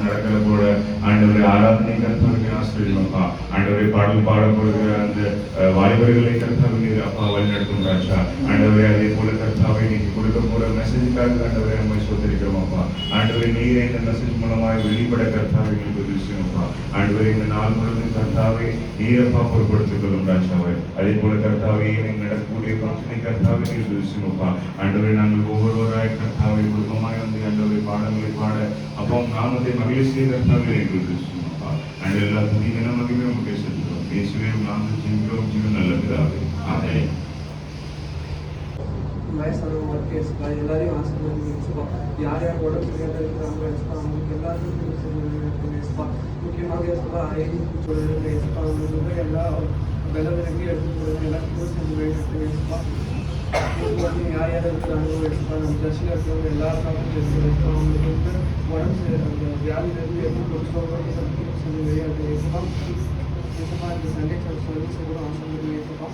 நடக்கிற கூட ஆண்டவரை ஆராதனை கர்த்தாவை ஆசிரியப்பா. ஆண்டவரை பாடல் பாடப்படுகிற அந்த வாலிபர்களை கர்த்தாவை நீர் அப்பா வழி நடத்தும் ராஜா. ஆண்டவரை அதே போல கர்த்தாவை நீங்க கொடுக்க போற மெசேஜுக்காக ஆண்டவரை நம்ம சோதரிக்கிறோம் அப்பா. ஆண்டவரை நீரே இந்த மெசேஜ் மூலமாக வெளிப்பட கர்த்தாவை எங்களுக்கு விஷயம்ப்பா. ஆண்டவரை இந்த நாள் முழுவதும் கர்த்தாவை நீரப்பா பொருட்படுத்திக் கொள்ளும் ராஜாவை. அதே போல கர்த்தாவை நீங்கள் நடக்கக்கூடிய பங்கனை கர்த்தாவை நீர் விஷயம்ப்பா. ஆண்டவரை நாங்கள் ஒவ்வொருவராய் கர்த்தாவை குடும்பமாய் வந்து ஆண்டவரை பாடங்களை பாட அப்போ நாமத்தை மகிழ்ச்சியை கர்த்தாவை எங்களுக்கு விஷயம்ப்பா. ஆண்டு எல்லா புதிய மகிமே உங்களுக்கு செலுத்துகிறோம். இயேசுவே நாங்கள் ஜீவிக்கிறோம். ஜீவன் நல்ல பிதாவே. ஆமென். வயசானவங்க ஒர்க் ஏசுப்பா எல்லாரையும் ஆசீர்வாதம் ஏசுப்பா. யார் யார் உடம்பு சரியாக இருக்கிறாங்க ஏசுப்பா அவங்களுக்கு எல்லாருக்கும் ஏசுப்பா. முக்கியமாக ஏசுப்பா ஐந்து ஏசுப்பா அவங்களுக்கு எல்லா வெள்ள விலகி எடுத்து போடுறது எல்லாத்துக்கும் செஞ்சு வேண்டிட்டு ஏசுப்பா. யார் யார் இருக்கிறாங்களோ ஏசுப்பா நம்ம சர்ச்சில் இருக்கிறவங்க எல்லாருக்காகவும் செஞ்சு ஏசுப்பா. அவங்களுக்கு வந்து உடம்பு அந்த வியாதியிலேருந்து எப்படி கொடுத்தவங்க செஞ்சு வெளியாட்டு ஏசுப்பா. ஏசுப்பா இந்த சண்டே சர்வீஸ் கூட ஆசீர்வாதம் ஏசுப்பா.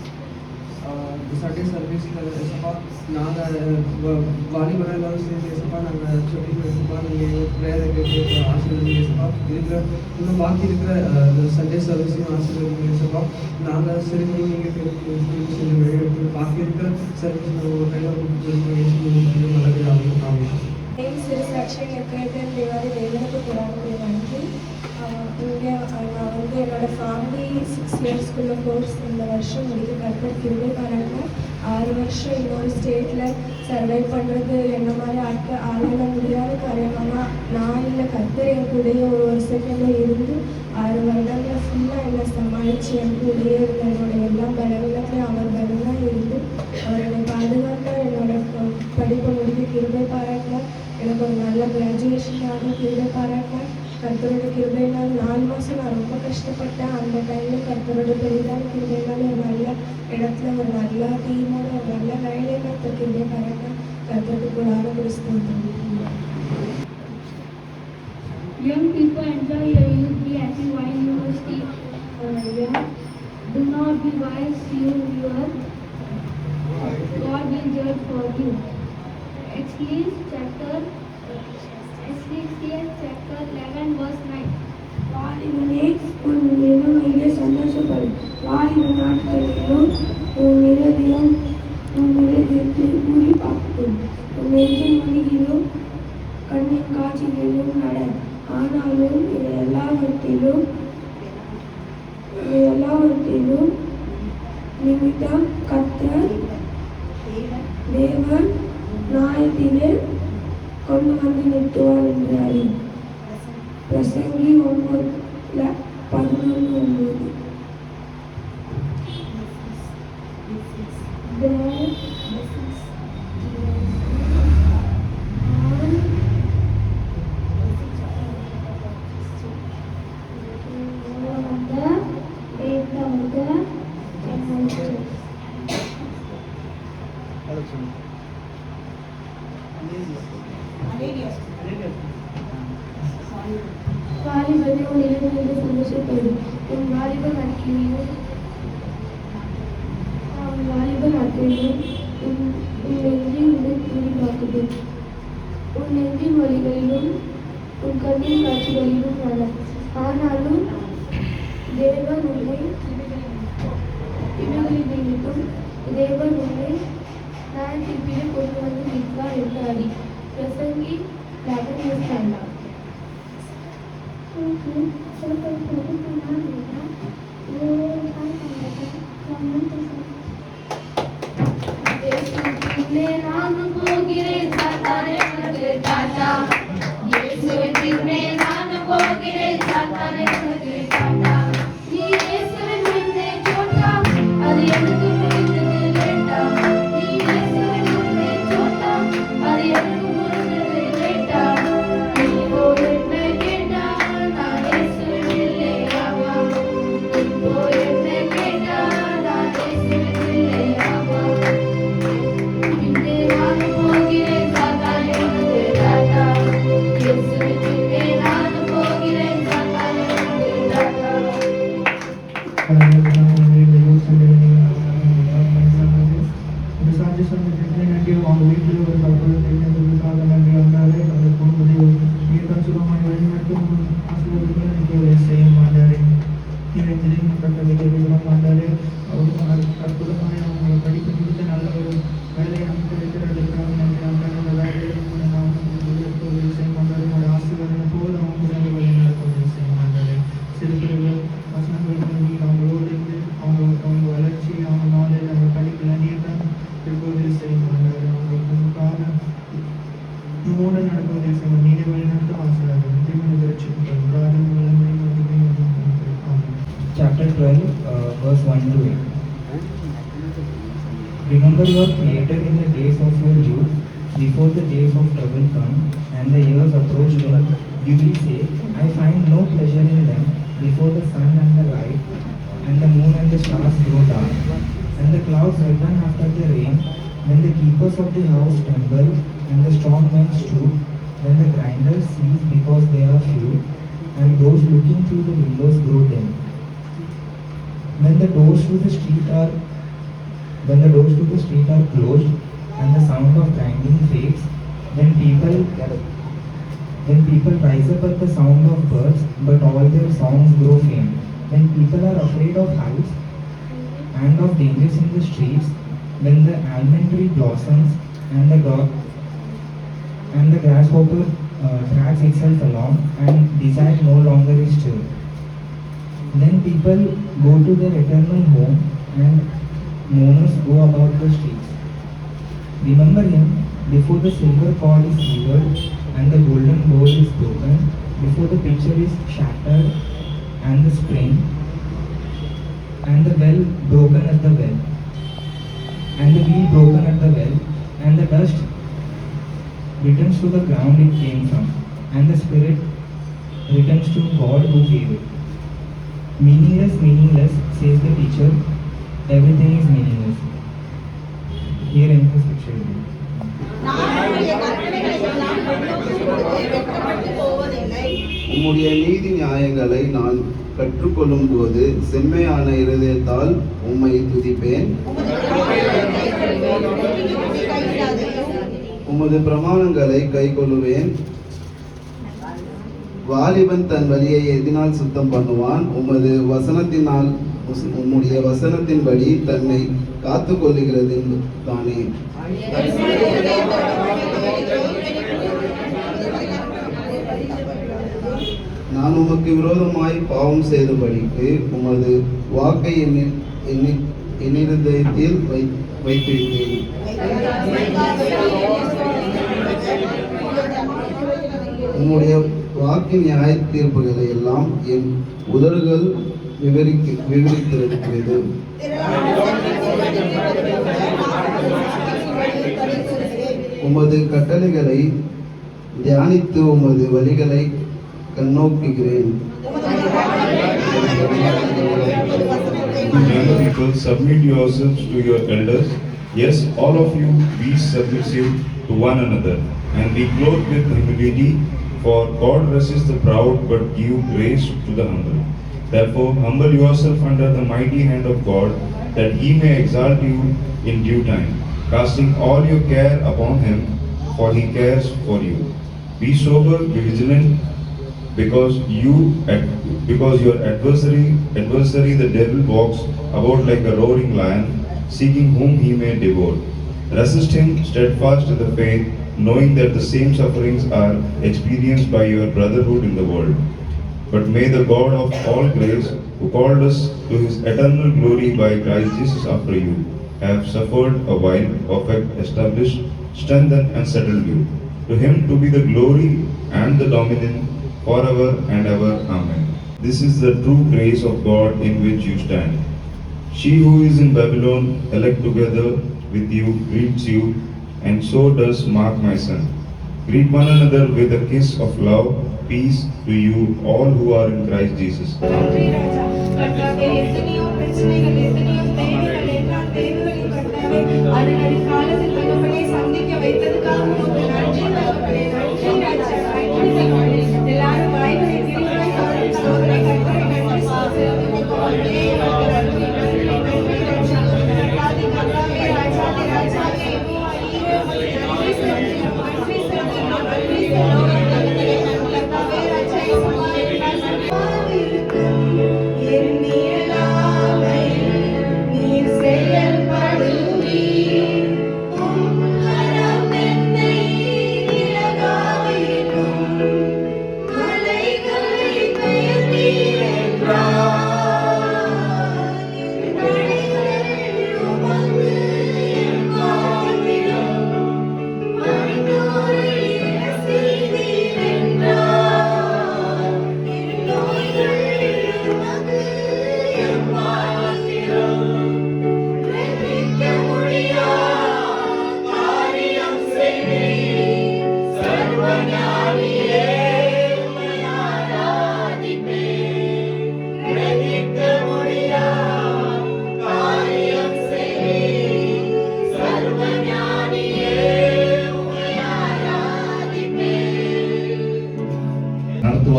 சண்டே சர்வீஸில் ஏசப்பா நாங்கள் வாலிபர் எல்லாரும் சேர்ந்து ஏசப்பா நாங்கள் சொல்லி ஏசப்பா நீங்கள் ப்ரேயர் கேட்டு ஆசீர்வாதம் ஏசப்பா. இருக்கிற இன்னும் பாக்கி இருக்கிற சண்டே சர்வீஸையும் ஆசீர்வாதம் ஏசப்பா. நாங்கள் சரி நீங்கள் செஞ்சு வெளியெடுத்து பாக்கி இருக்கிற சர்வீஸ் நாங்கள் ஒரு கையில் நல்லது ஆகும். சிறுசாட்சியம் இருக்கிறது தேவாரி தேவனுக்கு கூடாது நன்றி. இங்கே நான் வந்து என்னோடய ஃபேமிலி 6 இயர்ஸ்க்குள்ள கோர்ஸ் இந்த வருஷம் முடிக்க கர்த்தர் கிருபை பாராட்டின. 6 வருஷம் இன்னொரு ஸ்டேட்டில் சர்வை பண்ணுறது என்ன மாதிரி ஆளால முடியாத காரியமாக நான் இல்லை கர்த்தர் என் கூடயே ஒரு செகண்டில் இருந்து 6 வருடங்கள் ஃபுல்லாக என்னை சமாளித்து என் கூடயே இருந்த என்னோடய எல்லா பலவீனத்தையும் அவர் பலனாக இருந்து அவர் என்னை பாதுகாக்க என்னோட படிப்பை முடிக்க கிருபை பாராட்டினார். எனக்கு ஒரு நல்ல கிராஜுவேஷனாக கிருபை பாராட்டினார். கர்த்தரோட கிருபையினால் 4 மாதம் நான் ரொம்ப கஷ்டப்பட்டேன். அந்த டைமில் கர்த்தரோட பெரிதான கிருபையினால் ஒரு நல்ல இடத்துல ஒரு நல்ல டீமோட ஒரு நல்ல வேலையை கர்த்தர் கிருபை பாராட்டினார். கர்த்தருக்கு கூடாத கிறிஸ்தவம். Young people, enjoy your youth, be active while you are still young. Do not be wise, you are. God will judge for you. Ecclesiastes chapter 11 verse 9. வாலிபனே உன் இளமையிலே சந்தோஷப்படு. வாலிப நாட்களிலும் உன் இருதயத்தை பூரிப்பாக்கும். உன் நெஞ்சின் மொழியிலும் கண்ணின் காட்சிகளிலும் நட. ஆனாலும் இதை எல்லாவற்றிலும் நிமித்தம் கர்த்தர் தேவன் நியாயத்திலே கொண்டு வந்து நிறுத்துவார் என்று அறி. பிரசங்கி 9:11. வாலிபனே உன் இளமையிலே சந்தோஷப்படு. உன் வாலிப நாட்களிலும் உன் நெஞ்சில் உன்னை பூரிப்பாக்குது. உன் நெஞ்சின் வழிகளிலும் உன் கண்ணின் காட்சிகளிலும் நட. ஆனாலும் தேவன் உன்னை இவைகளின் நிமித்தம் தேவன் உன்னை நியாயத்தீர்ப்பிலே கொண்டு வந்து நிற்பார் என்று அறி. பிரசங்கி 11:10. நான் போகிறேன் சாத்தானே உனக்கு டாடா. இயேசுவின் மேல் நான் போகிறேன் சாத்தானே உனக்கு டாடா. நீ இயேசுவின் முன்னே சோட்டா அது எனக்கு புரிந்தது வேண்டாம். நீ இயேசுவின் முன்னே சோட்டா அது எனக்கு புரிந்தது வேண்டாம். இப்போ என்ன கேட்டா நான் இயேசுவின் இல்லையாவா. இப்போ என்ன கேட்டா நான் இயேசுவின் இல்லையாவா. நான் போகிறேன் வழிநடத்தும் ஆசீர்வாதங்களை எனக்கு உதவி செய்யும் ஆண்டாரே. நீங்கள் இன்ஜினியரிங் பட்ட விதவிதம் ஆண்டாரே. அற்புதமாக அவங்களை படிக்க முடித்த நல்ல ஒரு வேலையை அமைத்து வைக்கிறதுக்காக நன்றி ஆண்டாரே. அந்த வேலையை நான் உதவி செய்யும் ஆண்டாரே. உங்களுடைய ஆசீர்வாதம் போது அவங்க வழிநடத்த உதவி செய்யும் ஆண்டாரே. சிறு பிறகு வசனங்கள் பண்ணி அவங்களோடு இருந்து அவங்க வளர்ச்சி, அவங்க நாலேஜ், அவங்க படிக்கல நீர் தான் உதவி செய்யும் ஆண்டாரே. அவங்களுக்கு உங்களுக்காக மூட நடக்குவதை செய்வோம். நீரை வழிநடத்தும் ஆசீர்வாதம் திருமண ரட்சிக்கப்படும் ராஜம் வல்லமை மகிமை ஆமென். Chapter 12, verse 1 to 8. Remember your Creator in the days of your youth, before the days of trouble come, and the years approach when you will say, I find no pleasure in them, before the sun and the light, and the moon and the stars grow dark, and the clouds return after the rain, when the keepers of the house tremble, and the strong men stoop, when the grinders cease because they are few, and those looking through the windows grow dim. When the doors to the street are closed, and the sound of grinding fades, then people rise up at the sound of birds, but all their songs grow faint. When people are afraid of heights and of dangers in the streets, when the almond tree blossoms and the grasshopper drags itself along, and desire no longer is still. Then people go to their eternal home, and mourners go about the streets. Remember him before the silver cord is severed and the golden bowl is broken, before the pitcher is shattered and the spring and the well broken at the well, and the wheel broken at the well, and the dust returns to the ground it came from, and the spirit returns to God who gave it. Meaningless, meaningless, says the teacher, everything is meaningless. Here ends the scripture reading. உம்முடைய நீதி நியாயங்களை நான் கற்றுக்கொள்ளும் போது செம்மையான இருதயத்தால் உம்மை துதிப்பேன். உமது பிரமாணங்களை கைக்கொள்ளுவேன். வாலிபன் தன் வழியை எதினால் சுத்தம் பண்ணுவான். உம்முடைய வசனத்தின்படி தன்னை காத்து கொள்ளுகிறது தானே. நான் உமக்கு விரோதமாய் பாவம் செய்தபடிக்கு உமது வாக்கை என்னிருதயத்தில் வைத்திருக்கிறேன். உம்முடைய வாக்கின் நியாய தீர்ப்புகளை எல்லாம் என் உதடுகள் விவரித்திருக்கிறது. உமது கட்டளைகளை தியானித்து உமது வழிகளை கண்ணோக்குகிறேன். Young people, submit yourselves to your elders. Yes, all of you be submissive to one another, and be clothed with humility, for God resists the proud, but give grace to the humble. Therefore, humble yourself under the mighty hand of God, that he may exalt you in due time, casting all your care upon him, for he cares for you. Be sober, be vigilant, because your adversary the devil walks about like a roaring lion, seeking whom he may devour. Resist him steadfast in the faith, knowing that the same sufferings are experienced by your brotherhood in the world. But may the God of all grace, who called us to his eternal glory by Christ Jesus after you, have suffered a while, perfect, established, strengthen and settle you. To him to be the glory and the dominion forever and ever. Amen. This is the true grace of God in which you stand. She who is in Babylon, elect together with you, greets you, and so does Mark my son. Greet one another with a kiss of love. Peace to you all who are in Christ Jesus.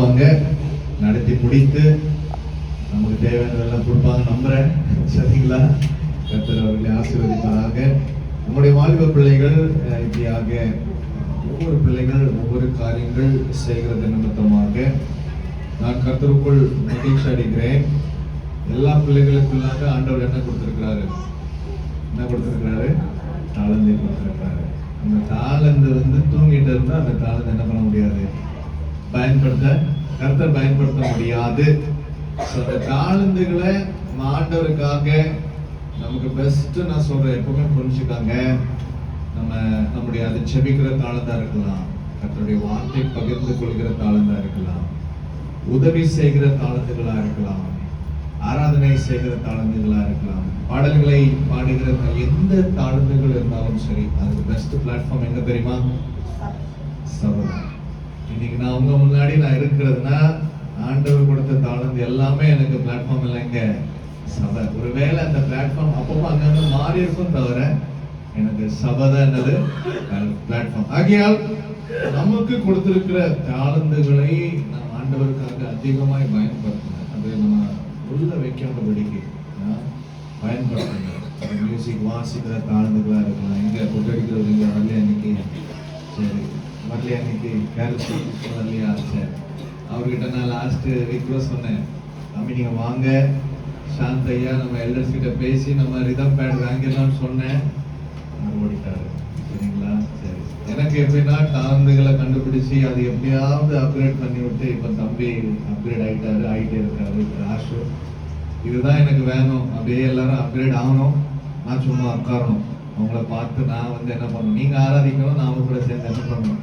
நடத்துவாங்க, நடத்தி முடித்து நமக்கு தேவையானதெல்லாம் கொடுப்பாங்க நம்புறேன். சரிங்களா? கர்த்தர் அவர்களை ஆசீர்வதிப்பாராக. நம்முடைய வாலிப பிள்ளைகள் இப்படியாக ஒவ்வொரு பிள்ளைகள் ஒவ்வொரு காரியங்கள் செய்கிறது நிமித்தமாக நான் கர்த்தருக்குள் மகிழ்ச்சி அடைகிறேன். எல்லா பிள்ளைகளுக்குள்ளாக ஆண்டவர் என்ன கொடுத்திருக்கிறாரு? தாளந்தை கொடுத்திருக்கிறாரு. அந்த தாளந்து தூங்கிட்டு இருந்தா அந்த தாளந்து என்ன பண்ண முடியாது? கர்த்தர் பயன்படுத்த முடியாது. அந்த தாளந்துகளை ஆண்டவருக்காக நமக்கு பெஸ்ட் நான் சொல்றேன், எப்பவுமே புரிஞ்சுக்காங்க. நம்முடைய அது செபிக்கிற தாளந்தா இருக்கலாம், கர்த்தருடைய வார்த்தை பகிர்ந்து கொள்கிற தாளந்தா இருக்கலாம், உதவி செய்கிற தாளந்துகளா இருக்கலாம், ஆராதனை செய்கிற தாளந்துகளா இருக்கலாம், பாடல்களை பாடுகிற எந்த தாளந்துகள் இருந்தாலும் சரி, அதுக்கு பெஸ்ட் பிளாட்ஃபார்ம் எங்க தெரியுமா? சபை. இன்னைக்கு நான் உங்க முன்னாடி நான் இருக்கிறதுனா ஆண்டவர் கொடுத்த தாளந்து எல்லாமே எனக்கு பிளாட்ஃபார்ம் இல்லைங்க, சபை. ஒருவேளை அந்த பிளாட்ஃபார்ம் அப்பப்போ அங்கங்க மாறி இருக்கும் தவிர எனக்கு சபை தான் என்னது பிளாட்ஃபார்ம். ஆகையால் நமக்கு கொடுத்திருக்கிற தாளந்துகளை நாம் ஆண்டவருக்காக அதிகமாய் பயன்படுத்தணும். அது நம்ம உள்ள வைக்காதபடிக்கு பயன்படுத்துங்க. மியூசிக் வாசிக்கிற தாளந்துகளா இருக்கலாம். எங்க கொட்டடிக்கிறது இங்க வரலையா இன்னைக்கு? சரி, வரலையா இன்னைக்கு? கேரளா வரலையா? சரி, அவர்கிட்ட நான் லாஸ்ட் ரிக்வெஸ்ட் சொன்னேன், தம்பி நீங்க வாங்க, சாந்தையா நம்ம எல்டர்ஸ் கிட்ட பேசி நம்ம ரிதம் பேட் வாங்கிடலாம்னு சொன்னேன். ஓடிட்டாரு. சரிங்களா? சரி, எனக்கு எப்படின்னா தாளந்துகளை கண்டுபிடிச்சு அது எப்படியாவது அப்கிரேட் பண்ணி விட்டு இப்ப தம்பி அப்கிரேட் ஆகிட்டே இருக்காரு. ஆஷு இதுதான் எனக்கு வேணும், அப்படியே எல்லாரும் அப்கிரேட் ஆகணும், நான் சும்மா உட்காரணும், அவங்கள பார்த்து நான் என்ன பண்ணணும், நீங்க ஆராதிக்கணும், நான் அவங்க கூட சேர்ந்து என்ன பண்ணணும்,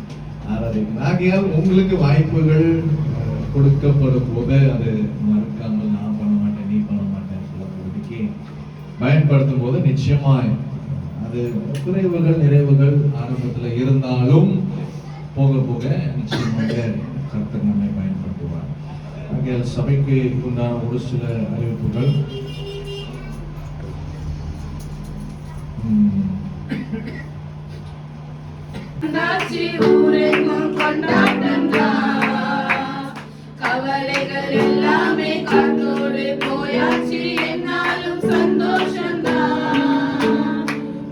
ஆராதிக்கணும். ஆகையால் உங்களுக்கு வாய்ப்புகள் கொடுக்கப்படும் போது அது மறுக்காமல் நான் பண்ண மாட்டேன், நீ பண்ண மாட்டேன் சொல்லுவதற்கு பயன்படுத்தும் போது நிச்சயமாய் அது குறைவுகள் நிறைவுகள் ஆரம்பத்தில் இருந்தாலும் போக போக நிச்சயமாக கர்த்தர் நம்மை பயன்படுத்துவார். ஆகையால் சபைக்கு உண்டான ஒரு சில அறிவிப்புகள். கவலைகள் எல்லாமே காத்தோடு போயாச்சு, என்னாலும் சந்தோஷம்தான்.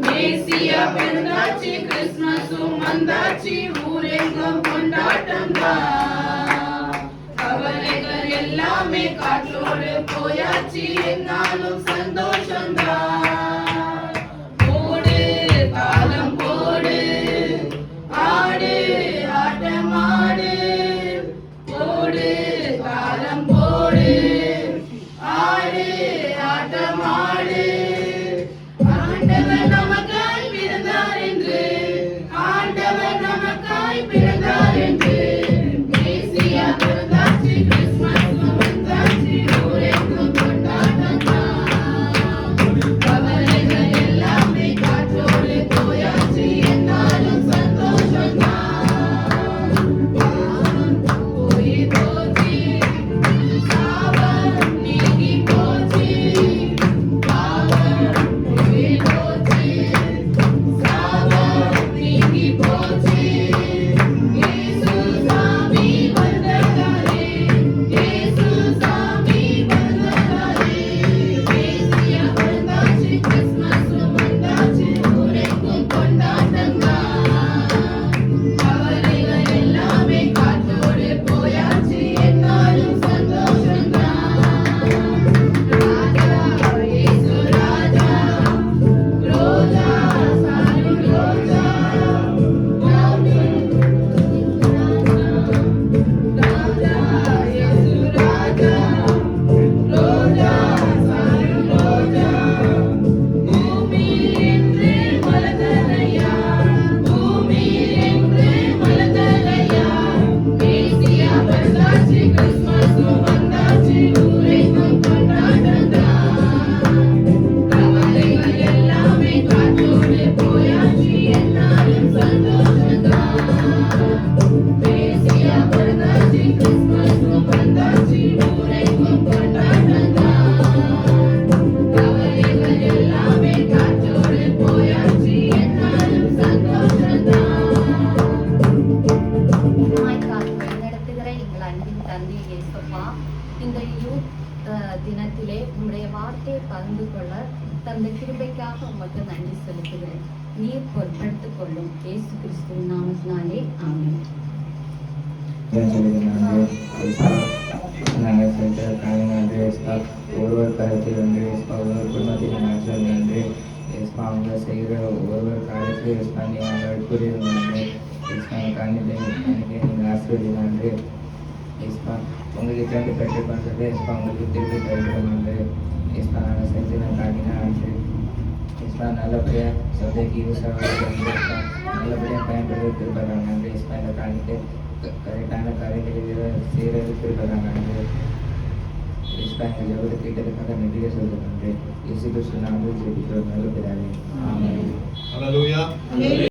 மேசியா பிறந்தாச்சு, கிறிஸ்மஸும் வந்தாச்சு, ஊரெங்கும் கொண்டாட்டம் தான். கவலைகள் எல்லாமே காற்றோடு போயாச்சு, என்னாலும் சந்தோஷம்தான். போடு தாளம் போடு, ஆடு ஆட்டமாடு, போடு தாளம் போடு, ஆடு ஆட்டமாடு. ஆண்டவர் நமக்காய் பிறந்தார் என்று, ஆண்டவர் நமக்காய் பிறந்தார் என்று, மேசியா பிறந்தாச்சு, கிறிஸ்மஸ் வந்தாச்சு, ஊரெங்கும் கொண்டாட்டம் தான். நன்றி ஏசப்பா. இந்த யூத் தினத்திலே உங்களுடைய வார்த்தையை பகிர்ந்து கொள்ள தந்த கிருபைக்காக உமக்கு நன்றி செலுத்துகிறேன். நீர் பொறுப்படுத்திக் கொள்ளும் இயேசு கிறிஸ்துவின் நாமத்தினாலே ஆமென். நாங்கள் சென்ற காரியங்கள் ஒருவர் கருத்தில் நன்றி ஒருவர் குடும்பத்தில் நாட்கள் நன்றி அவங்க செய்கிற ஒவ்வொரு காரியத்திலும் நீங்கள் கூறியது நன்றி காரியத்தை நீங்கள் ஆசிரியர் உங்களுக்கு ரெண்டு பெற்று பண்ணுறது உங்களுக்கு திருப்பி கழிக்கிறாங்க நாங்கள் செஞ்சு நான் காட்டினாங்க நல்லபடியாக சந்தைக்கு யூஸ் ஆகிறது நல்லபடியாக பயன்படுத்த திருப்பறாங்க இந்த காரியத்தை கரெக்டான காரியங்களை செய்கிறது திருப்பறாங்க எங்கள் ஜபத்தை கேட்டதுக்காக நன்றியை சொல்லுறாங்க இயேசு கிறிஸ்து நாமத்தில் ஜெபிக்கிறோம் நல்ல பிதாவே ஆமென். Hallelujah.